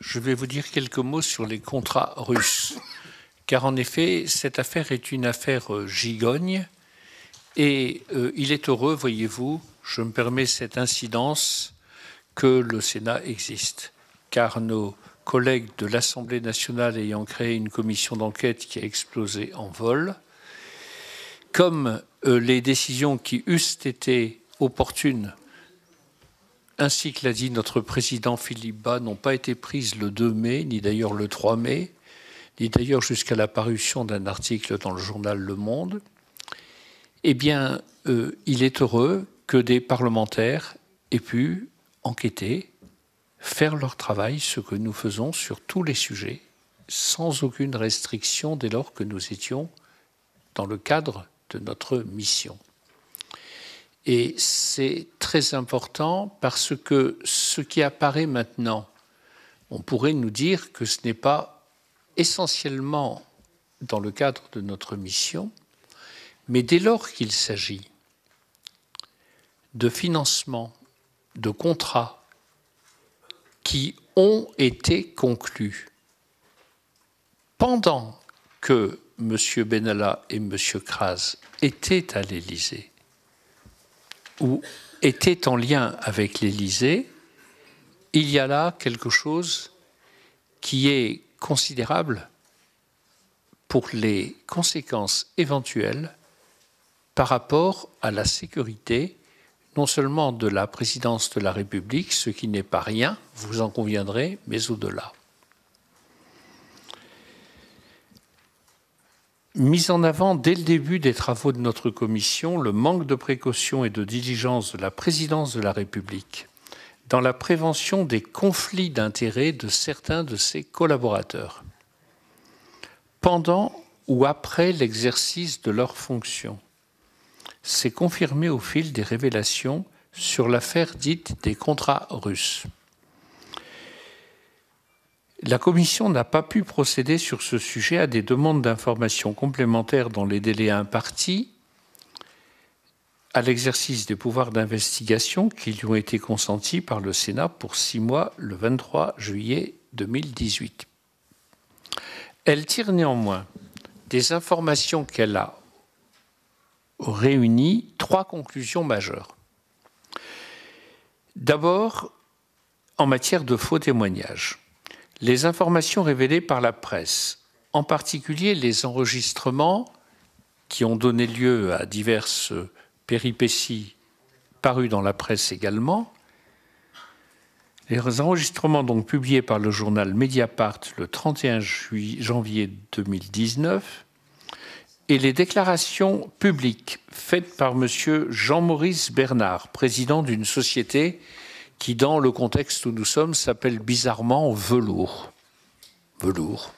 je vais vous dire quelques mots sur les contrats russes. Car en effet, cette affaire est une affaire gigogne. Et il est heureux, voyez-vous, je me permets cette incidence, que le Sénat existe. Car nos collègues de l'Assemblée nationale ayant créé une commission d'enquête qui a explosé en vol, comme les décisions qui eussent été opportunes, ainsi que l'a dit notre président Philippe Bas, n'ont pas été prises le 2 mai, ni d'ailleurs le 3 mai, ni d'ailleurs jusqu'à la parution d'un article dans le journal Le Monde, eh bien, il est heureux que des parlementaires aient pu enquêter, faire leur travail, ce que nous faisons sur tous les sujets, sans aucune restriction dès lors que nous étions dans le cadre de notre mission. Et c'est très important parce que ce qui apparaît maintenant, on pourrait nous dire que ce n'est pas essentiellement dans le cadre de notre mission, mais dès lors qu'il s'agit de financement, de contrats qui ont été conclus pendant que M. Benalla et M. Kras étaient à l'Élysée, ou étaient en lien avec l'Élysée, il y a là quelque chose qui est considérable pour les conséquences éventuelles par rapport à la sécurité, non seulement de la présidence de la République, ce qui n'est pas rien, vous en conviendrez, mais au-delà. Mis en avant dès le début des travaux de notre commission, le manque de précaution et de diligence de la présidence de la République dans la prévention des conflits d'intérêts de certains de ses collaborateurs, pendant ou après l'exercice de leurs fonctions, s'est confirmé au fil des révélations sur l'affaire dite des contrats russes. La Commission n'a pas pu procéder sur ce sujet à des demandes d'informations complémentaires dans les délais impartis à l'exercice des pouvoirs d'investigation qui lui ont été consentis par le Sénat pour 6 mois le 23 juillet 2018. Elle tire néanmoins des informations qu'elle a réunies 3 conclusions majeures. D'abord, en matière de faux témoignages. Les informations révélées par la presse, en particulier les enregistrements qui ont donné lieu à diverses péripéties parues dans la presse également, les enregistrements donc publiés par le journal Mediapart le 31 janvier 2019 et les déclarations publiques faites par M. Jean-Maurice Bernard, président d'une société qui, dans le contexte où nous sommes, s'appelle bizarrement Velours. Velours.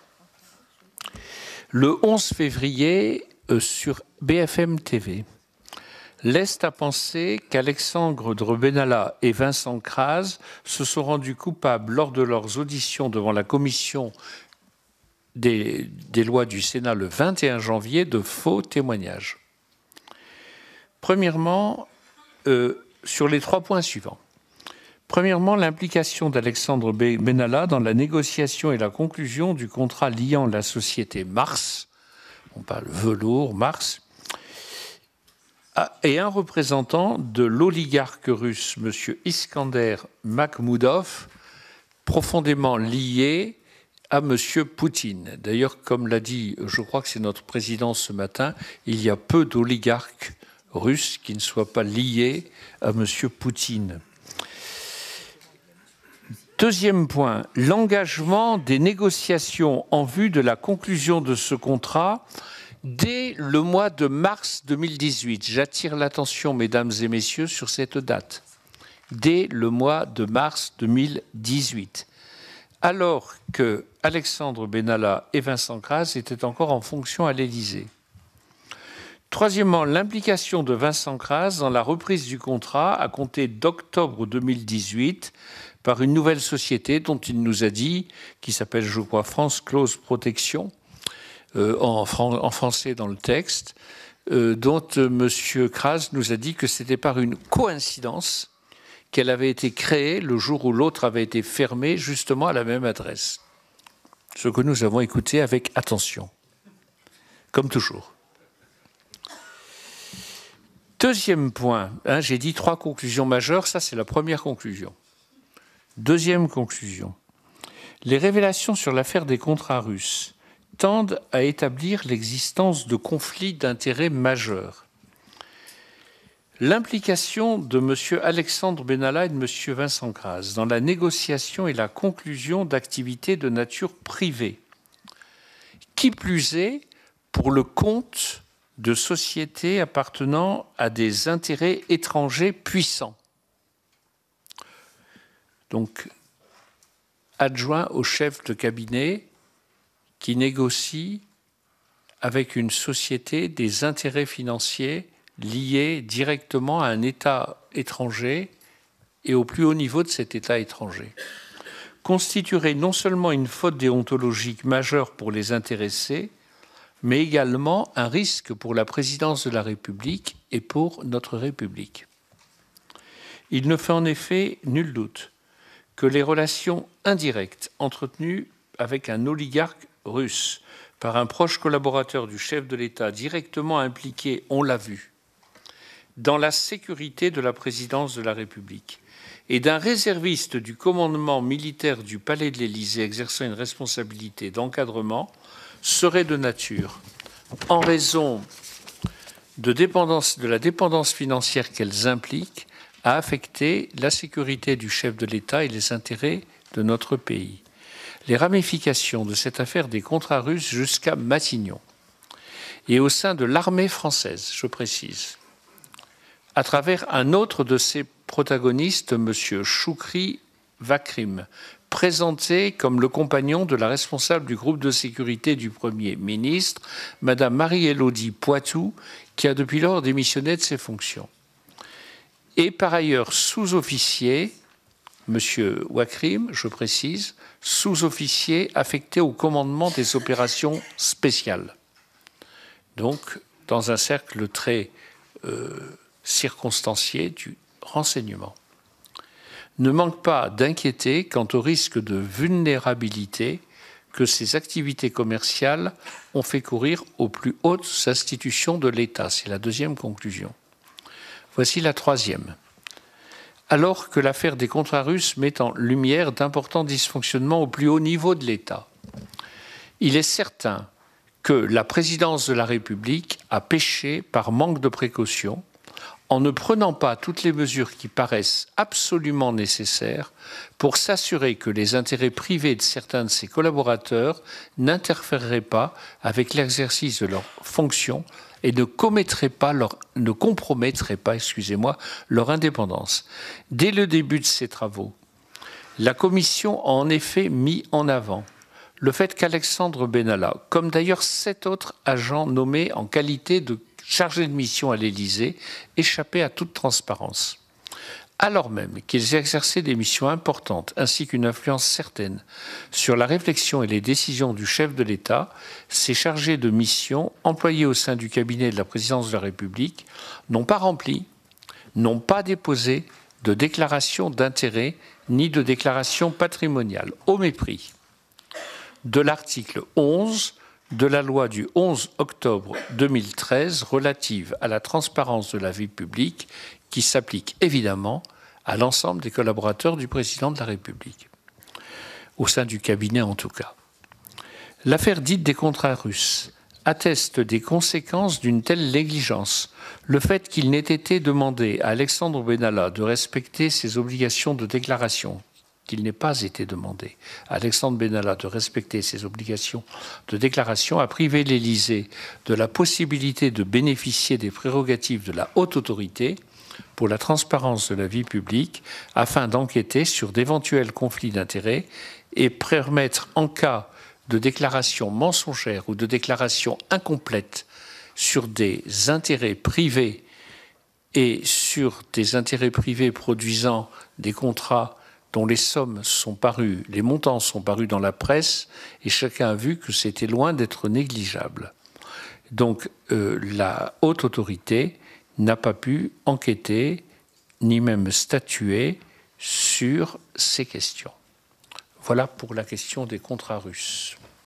Le 11 février, sur BFM TV, laisse à penser qu'Alexandre Benalla et Vincent Kras se sont rendus coupables lors de leurs auditions devant la commission des lois du Sénat le 21 janvier de faux témoignages. Premièrement, sur les 3 points suivants. Premièrement, l'implication d'Alexandre Benalla dans la négociation et la conclusion du contrat liant la société Mars, on parle Velours, Mars, et un représentant de l'oligarque russe, M. Iskander Makhmoudov, profondément lié à M. Poutine. D'ailleurs, comme l'a dit, je crois que c'est notre président ce matin, il y a peu d'oligarques russes qui ne soient pas liés à M. Poutine. Deuxième point, l'engagement des négociations en vue de la conclusion de ce contrat dès le mois de mars 2018. J'attire l'attention, mesdames et messieurs, sur cette date. Dès le mois de mars 2018. Alors que Alexandre Benalla et Vincent Kras étaient encore en fonction à l'Élysée. Troisièmement, l'implication de Vincent Kras dans la reprise du contrat à compter d'octobre 2018 par une nouvelle société dont il nous a dit, qui s'appelle, je crois, France Close Protection, en français dans le texte, dont M. Kras nous a dit que c'était par une coïncidence qu'elle avait été créée le jour où l'autre avait été fermée, justement à la même adresse. Ce que nous avons écouté avec attention, comme toujours. Deuxième point, j'ai dit 3 conclusions majeures, ça c'est la première conclusion. Deuxième conclusion, les révélations sur l'affaire des contrats russes tendent à établir l'existence de conflits d'intérêts majeurs. L'implication de M. Alexandre Benalla et de M. Vincent Graz dans la négociation et la conclusion d'activités de nature privée, qui plus est pour le compte de sociétés appartenant à des intérêts étrangers puissants. Donc, adjoint au chef de cabinet qui négocie avec une société des intérêts financiers liés directement à un État étranger et au plus haut niveau de cet État étranger, constituerait non seulement une faute déontologique majeure pour les intéressés, mais également un risque pour la présidence de la République et pour notre République. Il ne fait en effet nul doute que les relations indirectes entretenues avec un oligarque russe par un proche collaborateur du chef de l'État directement impliqué, on l'a vu, dans la sécurité de la présidence de la République et d'un réserviste du commandement militaire du Palais de l'Élysée exerçant une responsabilité d'encadrement serait de nature, en raison de la dépendance financière qu'elles impliquent, à affecter la sécurité du chef de l'État et les intérêts de notre pays. Les ramifications de cette affaire des contrats russes jusqu'à Matignon et au sein de l'armée française, je précise, à travers un autre de ses protagonistes, M. Choukri Vakrim, présenté comme le compagnon de la responsable du groupe de sécurité du Premier ministre, Mme Marie-Élodie Poitou, qui a depuis lors démissionné de ses fonctions. Et par ailleurs, sous-officier, M. Wakrim, je précise, sous-officier affecté au commandement des opérations spéciales. Donc, dans un cercle très circonstancié du renseignement. Ne manque pas d'inquiéter quant au risque de vulnérabilité que ces activités commerciales ont fait courir aux plus hautes institutions de l'État. C'est la deuxième conclusion. Voici la troisième. Alors que l'affaire des contrats russes met en lumière d'importants dysfonctionnements au plus haut niveau de l'État, il est certain que la présidence de la République a péché par manque de précaution en ne prenant pas toutes les mesures qui paraissent absolument nécessaires pour s'assurer que les intérêts privés de certains de ses collaborateurs n'interféreraient pas avec l'exercice de leurs fonctions et ne compromettraient pas leur indépendance. Dès le début de ces travaux, la Commission a en effet mis en avant le fait qu'Alexandre Benalla, comme d'ailleurs 7 autres agents nommés en qualité de chargés de mission à l'Élysée, échappaient à toute transparence. Alors même qu'ils exerçaient des missions importantes ainsi qu'une influence certaine sur la réflexion et les décisions du chef de l'État, ces chargés de mission, employés au sein du cabinet de la présidence de la République, n'ont pas rempli, n'ont pas déposé de déclaration d'intérêt ni de déclaration patrimoniale, au mépris de l'article 11 de la loi du 11 octobre 2013 relative à la transparence de la vie publique, qui s'applique évidemment à l'ensemble des collaborateurs du président de la République, au sein du cabinet en tout cas. L'affaire dite des contrats russes atteste des conséquences d'une telle négligence. Le fait qu'il n'ait été demandé à Alexandre Benalla de respecter ses obligations de déclaration, qu'il n'ait pas été demandé à Alexandre Benalla de respecter ses obligations de déclaration, a privé l'Élysée de la possibilité de bénéficier des prérogatives de la haute autorité pour la transparence de la vie publique afin d'enquêter sur d'éventuels conflits d'intérêts et permettre, en cas de déclaration mensongère ou de déclaration incomplète sur des intérêts privés et sur des intérêts privés produisant des contrats dont les sommes sont parues, les montants sont parus dans la presse, et chacun a vu que c'était loin d'être négligeable. Donc la haute autorité n'a pas pu enquêter, ni même statuer sur ces questions. Voilà pour la question des contrats russes.